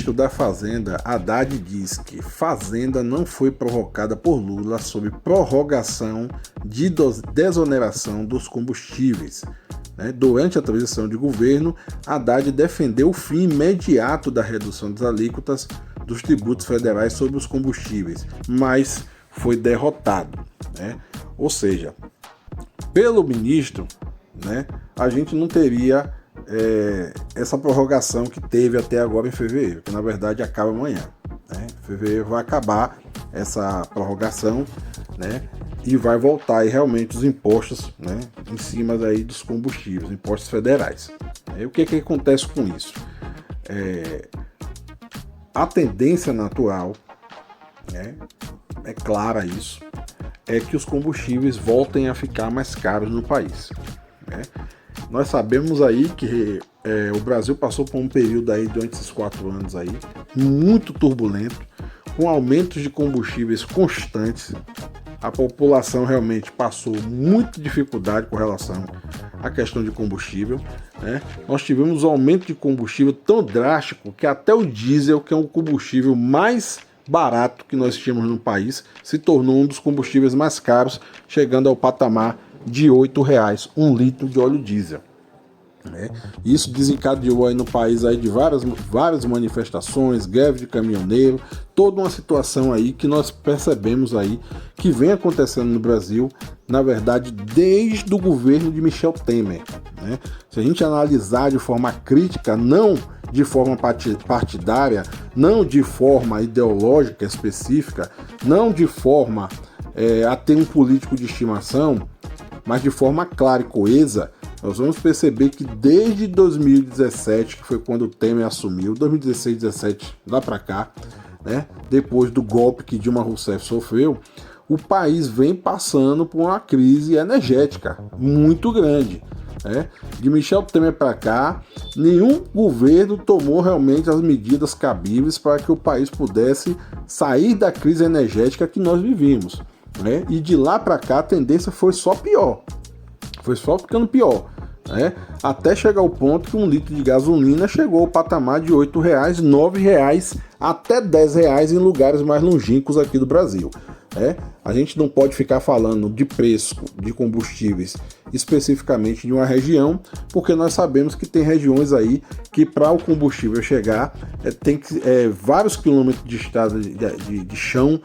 ministro da Fazenda, Haddad, diz que Fazenda não foi provocada por Lula sobre prorrogação de desoneração dos combustíveis. Durante a transição de governo, Haddad defendeu o fim imediato da redução das alíquotas dos tributos federais sobre os combustíveis, mas foi derrotado. Ou seja, pelo ministro, a gente não teria essa prorrogação que teve até agora em fevereiro, que na verdade acaba amanhã. Em fevereiro vai acabar essa prorrogação, e vai voltar aí realmente os impostos, em cima daí dos combustíveis, impostos federais. O que acontece com isso? A tendência natural, é clara isso, é que os combustíveis voltem a ficar mais caros no país. Nós sabemos aí que o Brasil passou por um período aí durante esses 4 anos aí muito turbulento, com aumentos de combustíveis constantes. A população realmente passou muita dificuldade com relação à questão de combustível. Nós tivemos um aumento de combustível tão drástico que até o diesel, que é o combustível mais barato que nós tínhamos no país, se tornou um dos combustíveis mais caros, chegando ao patamar de R$ 8,00 um litro de óleo diesel. Isso desencadeou aí no país aí de várias manifestações, greve de caminhoneiro, toda uma situação aí que nós percebemos aí que vem acontecendo no Brasil, na verdade, desde o governo de Michel Temer. Se a gente analisar de forma crítica, não de forma partidária, não de forma ideológica específica, não de forma a ter um político de estimação, mas de forma clara e coesa, nós vamos perceber que desde 2017, que foi quando o Temer assumiu, 2016, 2017, lá para cá, depois do golpe que Dilma Rousseff sofreu, o país vem passando por uma crise energética muito grande. De Michel Temer para cá, nenhum governo tomou realmente as medidas cabíveis para que o país pudesse sair da crise energética que nós vivíamos. E de lá para cá a tendência foi só pior. Foi só ficando pior, até chegar ao ponto que um litro de gasolina chegou ao patamar de R$ 8,00, R$ 9,00, até R$ 10,00 em lugares mais longínquos aqui do Brasil. A gente não pode ficar falando de preço de combustíveis especificamente de uma região, porque nós sabemos que tem regiões aí que para o combustível chegar tem que, vários quilômetros de estrada de chão,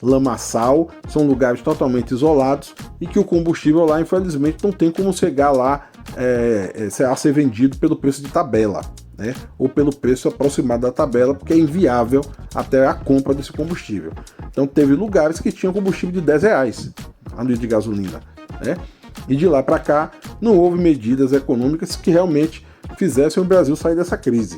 lamaçal, são lugares totalmente isolados e que o combustível lá infelizmente não tem como chegar lá a ser vendido pelo preço de tabela, ou pelo preço aproximado da tabela, porque é inviável até a compra desse combustível. Então teve lugares que tinham combustível de R$10 a litro de gasolina, e de lá para cá não houve medidas econômicas que realmente fizessem o Brasil sair dessa crise.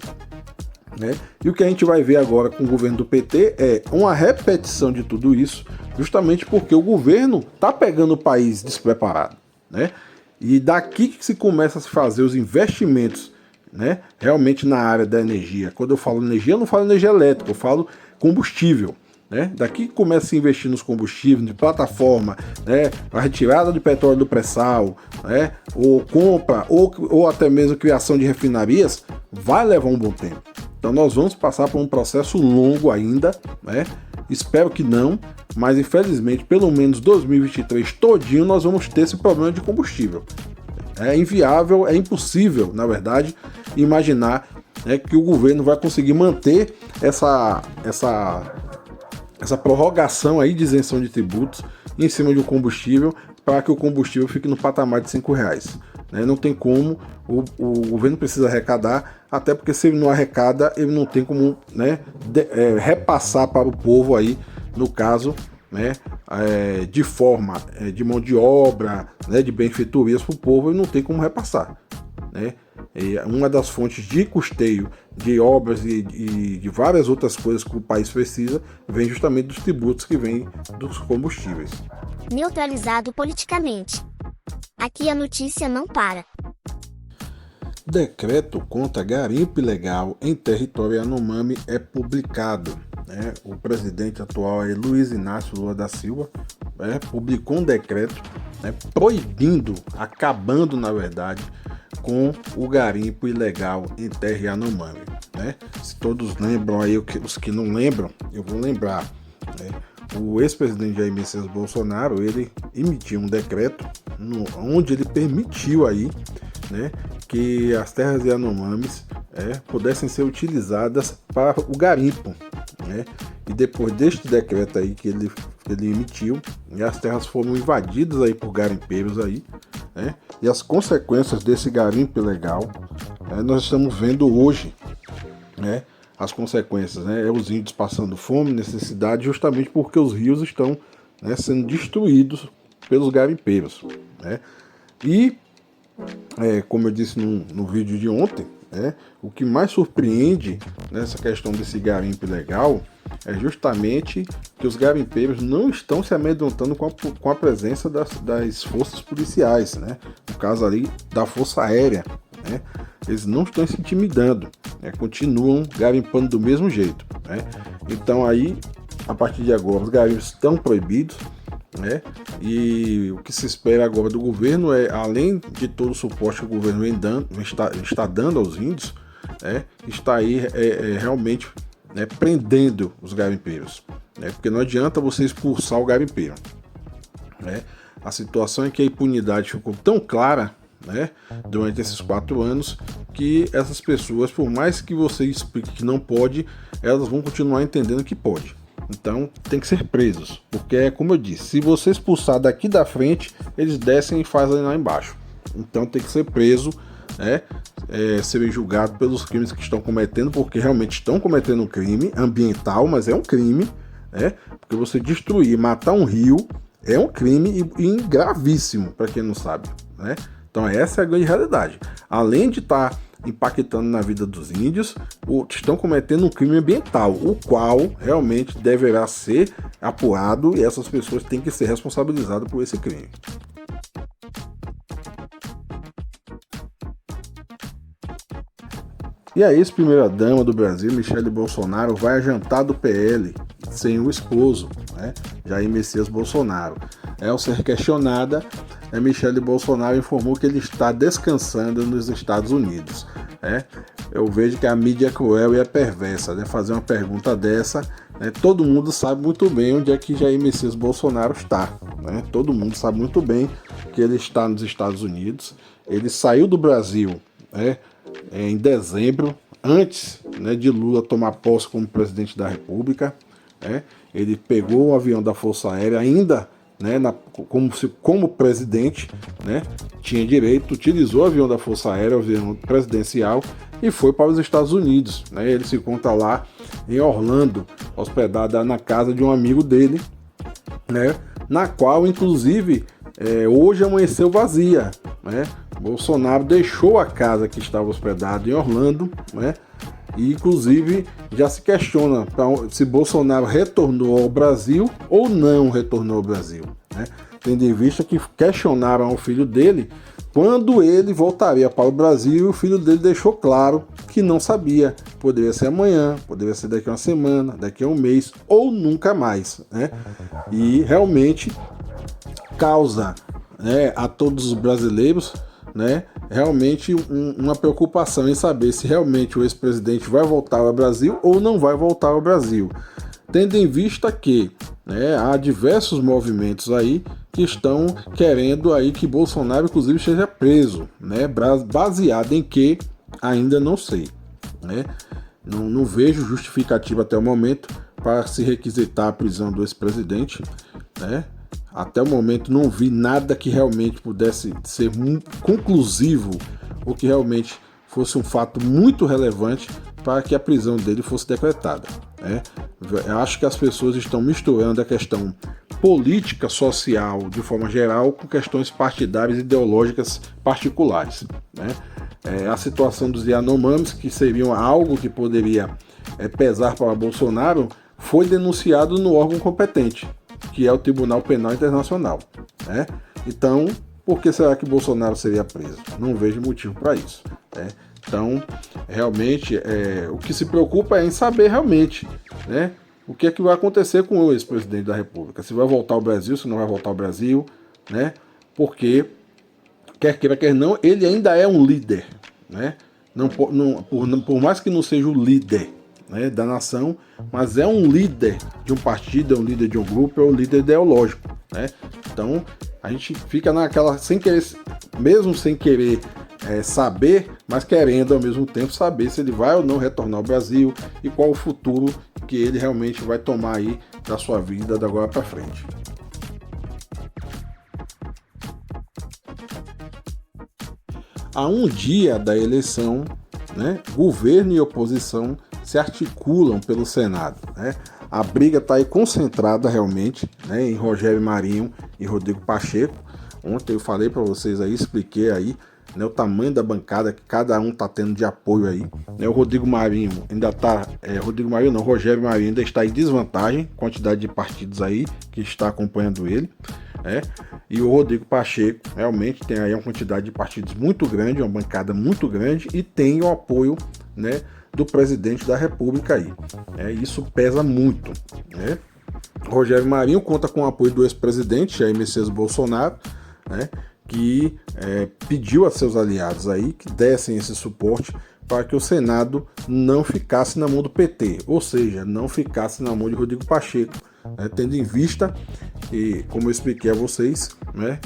E o que a gente vai ver agora com o governo do PT é uma repetição de tudo isso, justamente porque o governo está pegando o país despreparado. E daqui que se começa a se fazer os investimentos, realmente na área da energia. Quando eu falo energia, eu não falo energia elétrica, eu falo combustível. Daqui que começa a se investir nos combustíveis, de plataforma, a retirada de petróleo do pré-sal, ou compra, ou até mesmo criação de refinarias, vai levar um bom tempo. Então nós vamos passar por um processo longo ainda, espero que não, mas infelizmente pelo menos 2023 todinho nós vamos ter esse problema de combustível. É inviável, é impossível, na verdade, imaginar que o governo vai conseguir manter essa prorrogação aí de isenção de tributos em cima de um combustível para que o combustível fique no patamar de R$5,00. Não tem como, o governo precisa arrecadar, até porque se ele não arrecada, ele não tem como repassar para o povo aí, no caso, de forma de mão de obra, de benfeitorias para o povo, ele não tem como repassar. Uma das fontes de custeio de obras e de várias outras coisas que o país precisa vem justamente dos tributos que vêm dos combustíveis. Neutralizado politicamente. Aqui a notícia não para. Decreto contra garimpo ilegal em território Yanomami é publicado. O presidente atual Luiz Inácio Lula da Silva publicou um decreto proibindo, acabando na verdade, com o garimpo ilegal em terra Yanomami. né? Se todos lembram aí, os que não lembram, eu vou lembrar, né? O ex-presidente Jair Messias Bolsonaro, ele emitiu um decreto onde ele permitiu aí, né, que as terras Yanomamis pudessem ser utilizadas para o garimpo, né? E depois deste decreto aí que ele emitiu, as terras foram invadidas aí por garimpeiros aí, né? E as consequências desse garimpo ilegal, nós estamos vendo hoje, né? As consequências, né? Os índios passando fome, necessidade, justamente porque os rios estão, né, sendo destruídos pelos garimpeiros, né? E, como eu disse no vídeo de ontem, o que mais surpreende nessa questão desse garimpo ilegal é justamente que os garimpeiros não estão se amedrontando com a presença das forças policiais, né? No caso ali da Força Aérea, né? Eles não estão se intimidando, né? Continuam garimpando do mesmo jeito, né? Então aí, a partir de agora, os garimpos estão proibidos, né? E o que se espera agora do governo é, além de todo o suporte que o governo está dando aos índios, né? Está aí realmente, né, prendendo os garimpeiros, né? Porque não adianta você expulsar o garimpeiro, né? A situação é que a impunidade ficou tão clara, né, durante esses 4 anos, que essas pessoas, por mais que você explique que não pode, elas vão continuar entendendo que pode. Então tem que ser presos, porque é como eu disse, se você expulsar daqui da frente, eles descem e fazem lá embaixo. Então tem que ser preso, né, serem julgados pelos crimes que estão cometendo, porque realmente estão cometendo um crime ambiental, mas é um crime, né, porque você destruir, matar um rio é um crime e gravíssimo, para quem não sabe, né? Então essa é a grande realidade. Além de estar impactando na vida dos índios, estão cometendo um crime ambiental, o qual realmente deverá ser apurado e essas pessoas têm que ser responsabilizadas por esse crime. E a ex-primeira-dama do Brasil, Michele Bolsonaro, vai a jantar do PL sem o esposo, né, Jair Messias Bolsonaro. Ao ser questionada, a Michele Bolsonaro informou que ele está descansando nos Estados Unidos. Eu vejo que a mídia é cruel e é perversa, né, fazer uma pergunta dessa. Todo mundo sabe muito bem onde é que Jair Messias Bolsonaro está, né? Todo mundo sabe muito bem que ele está nos Estados Unidos. Ele saiu do Brasil, né, em dezembro, antes, né, de Lula tomar posse como presidente da República, né? Ele pegou o avião da Força Aérea ainda, né, como presidente, né, tinha direito, utilizou o avião da Força Aérea, o avião presidencial, e foi para os Estados Unidos, né? Ele se encontra lá em Orlando, hospedado na casa de um amigo dele, né, na qual, inclusive, hoje amanheceu vazia, né? Bolsonaro deixou a casa que estava hospedado em Orlando, né? E inclusive já se questiona se Bolsonaro retornou ao Brasil ou não retornou ao Brasil, né? Tendo em vista que questionaram ao filho dele quando ele voltaria para o Brasil, e o filho dele deixou claro que não sabia. Poderia ser amanhã, poderia ser daqui a uma semana, daqui a um mês ou nunca mais, né? E realmente causa, né, a todos os brasileiros, né, realmente uma preocupação em saber se realmente o ex-presidente vai voltar ao Brasil ou não vai voltar ao Brasil, tendo em vista que, né, há diversos movimentos aí que estão querendo aí que Bolsonaro inclusive seja preso, né, baseado em que ainda não sei, né? Não vejo justificativa até o momento para se requisitar a prisão do ex-presidente, né? Até o momento não vi nada que realmente pudesse ser conclusivo ou que realmente fosse um fato muito relevante para que a prisão dele fosse decretada, né? Eu acho que as pessoas estão misturando a questão política, social, de forma geral, com questões partidárias e ideológicas particulares, né? A situação dos Yanomamis, que seriam algo que poderia pesar para Bolsonaro, foi denunciado no órgão competente, que é o Tribunal Penal Internacional, né? Então, por que será que Bolsonaro seria preso? Não vejo motivo para isso, né? Então, realmente, o que se preocupa é em saber realmente, né, o que é que vai acontecer com o ex-presidente da República. Se vai voltar ao Brasil, se não vai voltar ao Brasil, né? Porque, quer queira, quer não, ele ainda é um líder, né? por mais que não seja o líder, né, da nação, mas é um líder de um partido, é um líder de um grupo, é um líder ideológico, né? Então a gente fica naquela, sem querer, mesmo sem querer saber, mas querendo ao mesmo tempo saber se ele vai ou não retornar ao Brasil e qual o futuro que ele realmente vai tomar aí da sua vida da agora para frente. A um dia da eleição, né, governo e oposição se articulam pelo Senado, né? A briga está aí concentrada realmente, né, em Rogério Marinho e Rodrigo Pacheco. Ontem eu falei para vocês aí, expliquei aí, né, o tamanho da bancada que cada um está tendo de apoio aí, né? O Rodrigo Marinho ainda está, Rogério Marinho ainda está em desvantagem, quantidade de partidos aí que está acompanhando ele, né? E o Rodrigo Pacheco realmente tem aí uma quantidade de partidos muito grande, uma bancada muito grande e tem o apoio, né, do presidente da República aí. Isso pesa muito, né? Rogério Marinho conta com o apoio do ex-presidente Jair Messias Bolsonaro, né, que pediu a seus aliados aí que dessem esse suporte para que o Senado não ficasse na mão do PT, ou seja, não ficasse na mão de Rodrigo Pacheco, né, tendo em vista que, como eu expliquei a vocês, né,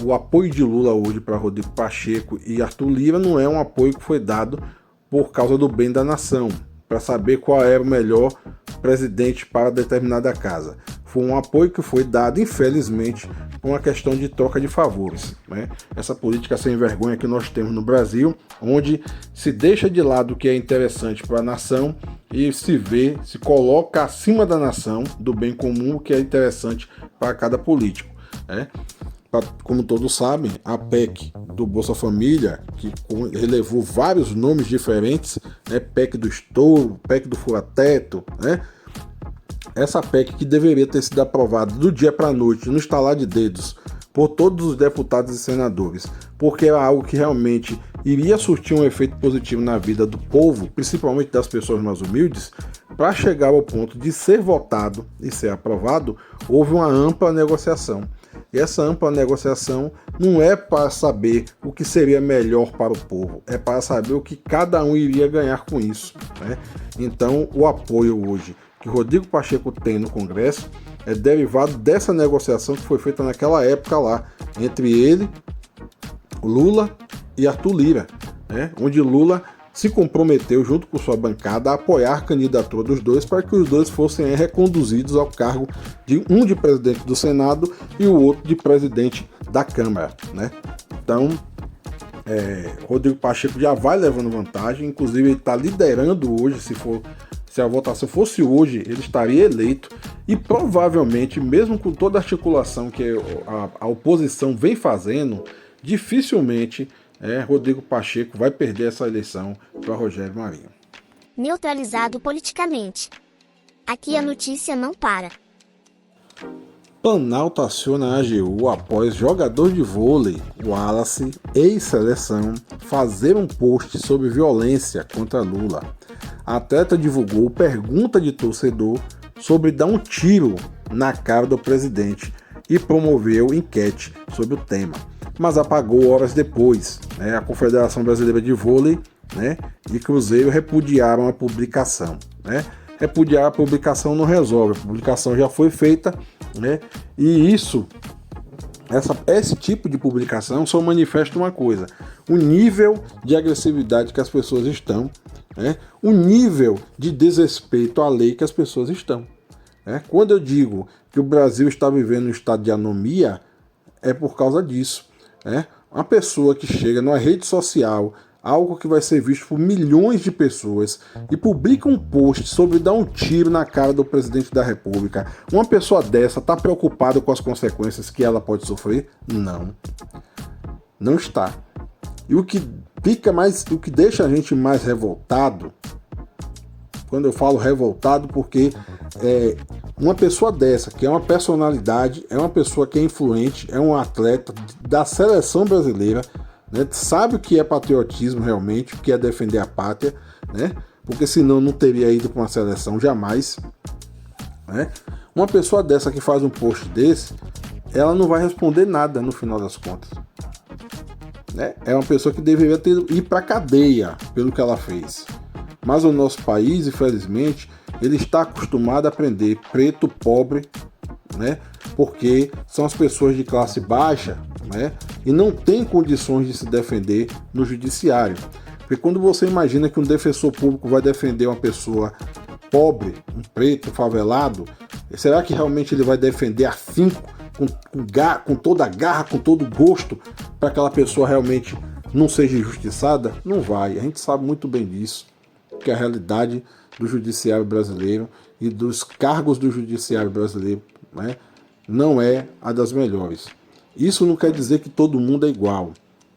o apoio de Lula hoje para Rodrigo Pacheco e Arthur Lira não é um apoio que foi dado por causa do bem da nação, para saber qual era o melhor presidente para determinada casa. Foi um apoio que foi dado, infelizmente, por uma questão de troca de favores, né? Essa política sem vergonha que nós temos no Brasil, onde se deixa de lado o que é interessante para a nação e se coloca acima da nação, do bem comum, o que é interessante para cada político, né? Como todos sabem, a PEC do Bolsa Família, que relevou vários nomes diferentes, né? PEC do estouro, PEC do fura-teto, né? Essa PEC que deveria ter sido aprovada do dia para a noite, no estalar de dedos, por todos os deputados e senadores, porque era algo que realmente iria surtir um efeito positivo na vida do povo, principalmente das pessoas mais humildes, para chegar ao ponto de ser votado e ser aprovado, houve uma ampla negociação. E essa ampla negociação não é para saber o que seria melhor para o povo, é para saber o que cada um iria ganhar com isso, né? Então, o apoio hoje que Rodrigo Pacheco tem no Congresso é derivado dessa negociação que foi feita naquela época lá, entre ele, Lula e Arthur Lira, né? Onde Lula se comprometeu, junto com sua bancada, a apoiar a candidatura dos dois para que os dois fossem reconduzidos ao cargo de um de presidente do Senado e o outro de presidente da Câmara, né? Então, Rodrigo Pacheco já vai levando vantagem, inclusive ele está liderando hoje, se a votação fosse hoje, ele estaria eleito e provavelmente, mesmo com toda a articulação que a oposição vem fazendo, dificilmente Rodrigo Pacheco vai perder essa eleição para Rogério Marinho. Neutralizado politicamente. Aqui a notícia não para. Planalto aciona a AGU após jogador de vôlei, Wallace, ex-seleção, fazer um post sobre violência contra Lula. A atleta divulgou pergunta de torcedor sobre dar um tiro na cara do presidente e promoveu enquete sobre o tema, mas apagou horas depois, né? A Confederação Brasileira de Vôlei, né, e Cruzeiro repudiaram a publicação, né? Repudiar a publicação não resolve, a publicação já foi feita, né? E esse tipo de publicação só manifesta uma coisa: o nível de agressividade que as pessoas estão, né? O nível de desrespeito à lei que as pessoas estão, né? Quando eu digo que o Brasil está vivendo um estado de anomia, é por causa disso, né? Uma pessoa que chega numa rede social, algo que vai ser visto por milhões de pessoas, e publica um post sobre dar um tiro na cara do presidente da República. Uma pessoa dessa está preocupada com as consequências que ela pode sofrer? Não. Não está. E o que deixa a gente mais revoltado, quando eu falo revoltado, porque uma pessoa dessa, que é uma personalidade, é uma pessoa que é influente, é um atleta da seleção brasileira, né, sabe o que é patriotismo realmente, o que é defender a pátria, né? Porque senão não teria ido para uma seleção jamais, né? Uma pessoa dessa que faz um post desse, ela não vai responder nada no final das contas. né? É uma pessoa que deveria ir para a cadeia pelo que ela fez. Mas o nosso país, infelizmente, ele está acostumado a prender preto, pobre, né? Porque são as pessoas de classe baixa, né? E não tem condições de se defender no judiciário. Porque quando você imagina que um defensor público vai defender uma pessoa pobre, um preto, favelado, será que realmente ele vai defender afinco, com toda a garra, com todo o gosto, para que aquela pessoa realmente não seja injustiçada? Não vai. A gente sabe muito bem disso, que a realidade do judiciário brasileiro e dos cargos do judiciário brasileiro, né, não é a das melhores. Isso não quer dizer que todo mundo é igual.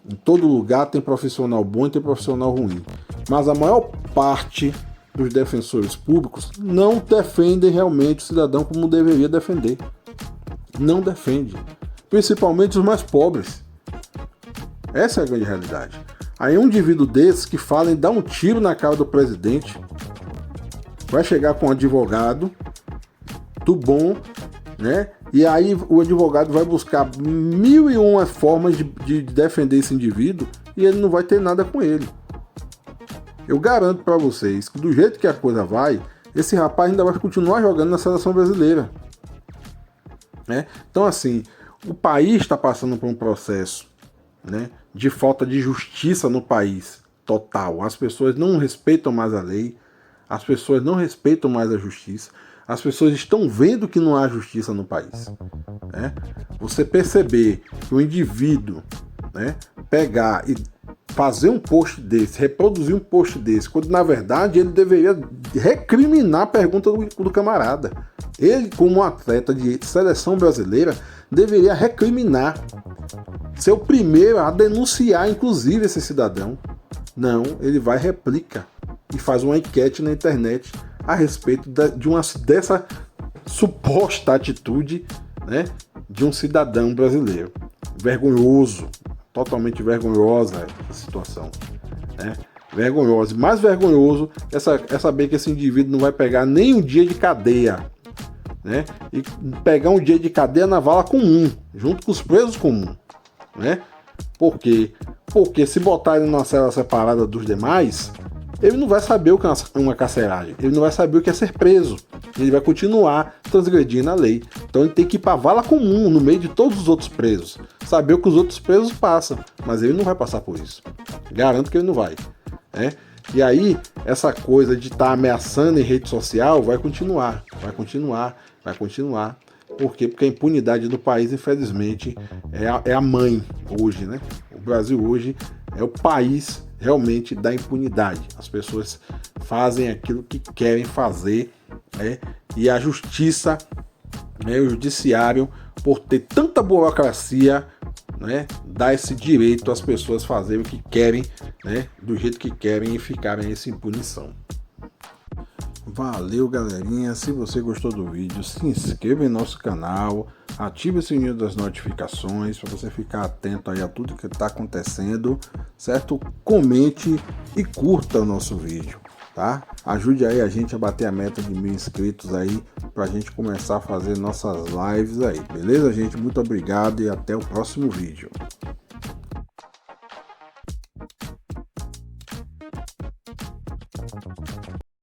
Em todo lugar tem profissional bom e tem profissional ruim. Mas a maior parte dos defensores públicos não defendem realmente o cidadão como deveria defender. Não defende. Principalmente os mais pobres. Essa é a grande realidade. Aí um indivíduo desses que fala em dar um tiro na cara do presidente, vai chegar com um advogado do bom, né? E aí o advogado vai buscar 1001 formas de defender esse indivíduo e ele não vai ter nada com ele. Eu garanto para vocês que do jeito que a coisa vai, esse rapaz ainda vai continuar jogando na seleção brasileira, né? Então assim, o país está passando por um processo, né, de falta de justiça no país total. As pessoas não respeitam mais a lei, as pessoas não respeitam mais a justiça. As pessoas estão vendo que não há justiça no país, né? Você perceber que o indivíduo, né, pegar e fazer um post desse, reproduzir um post desse, quando na verdade ele deveria recriminar a pergunta do camarada. Ele, como um atleta de seleção brasileira, deveria recriminar, ser o primeiro a denunciar, inclusive, esse cidadão. Não, ele vai replica e faz uma enquete na internet a respeito dessa suposta atitude, né, de um cidadão brasileiro. Vergonhoso, totalmente vergonhosa a situação, né? Vergonhosa. Mais vergonhoso é saber que esse indivíduo não vai pegar nem um dia de cadeia, né? E pegar um dia de cadeia na vala comum, junto com os presos comuns, né? Por quê? Porque se botar ele numa cela separada dos demais, ele não vai saber o que é uma carceragem, ele não vai saber o que é ser preso, ele vai continuar transgredindo a lei. Então ele tem que ir para a vala comum, no meio de todos os outros presos, saber o que os outros presos passam, mas ele não vai passar por isso. Garanto que ele não vai, né? E aí, essa coisa de estar ameaçando em rede social vai continuar. Por quê? Porque a impunidade do país, infelizmente, é a mãe hoje, né? O Brasil hoje é o país realmente da impunidade. As pessoas fazem aquilo que querem fazer, né? E a justiça, né, o judiciário, por ter tanta burocracia, né, dá esse direito às pessoas fazerem o que querem, né, do jeito que querem e ficarem sem punição. Valeu, galerinha. Se você gostou do vídeo, se inscreva em nosso canal, ative o sininho das notificações para você ficar atento aí a tudo que está acontecendo, certo? Comente e curta o nosso vídeo, tá? Ajude aí a gente a bater a meta de 1000 inscritos aí, para a gente começar a fazer nossas lives aí, beleza, gente? Muito obrigado e até o próximo vídeo.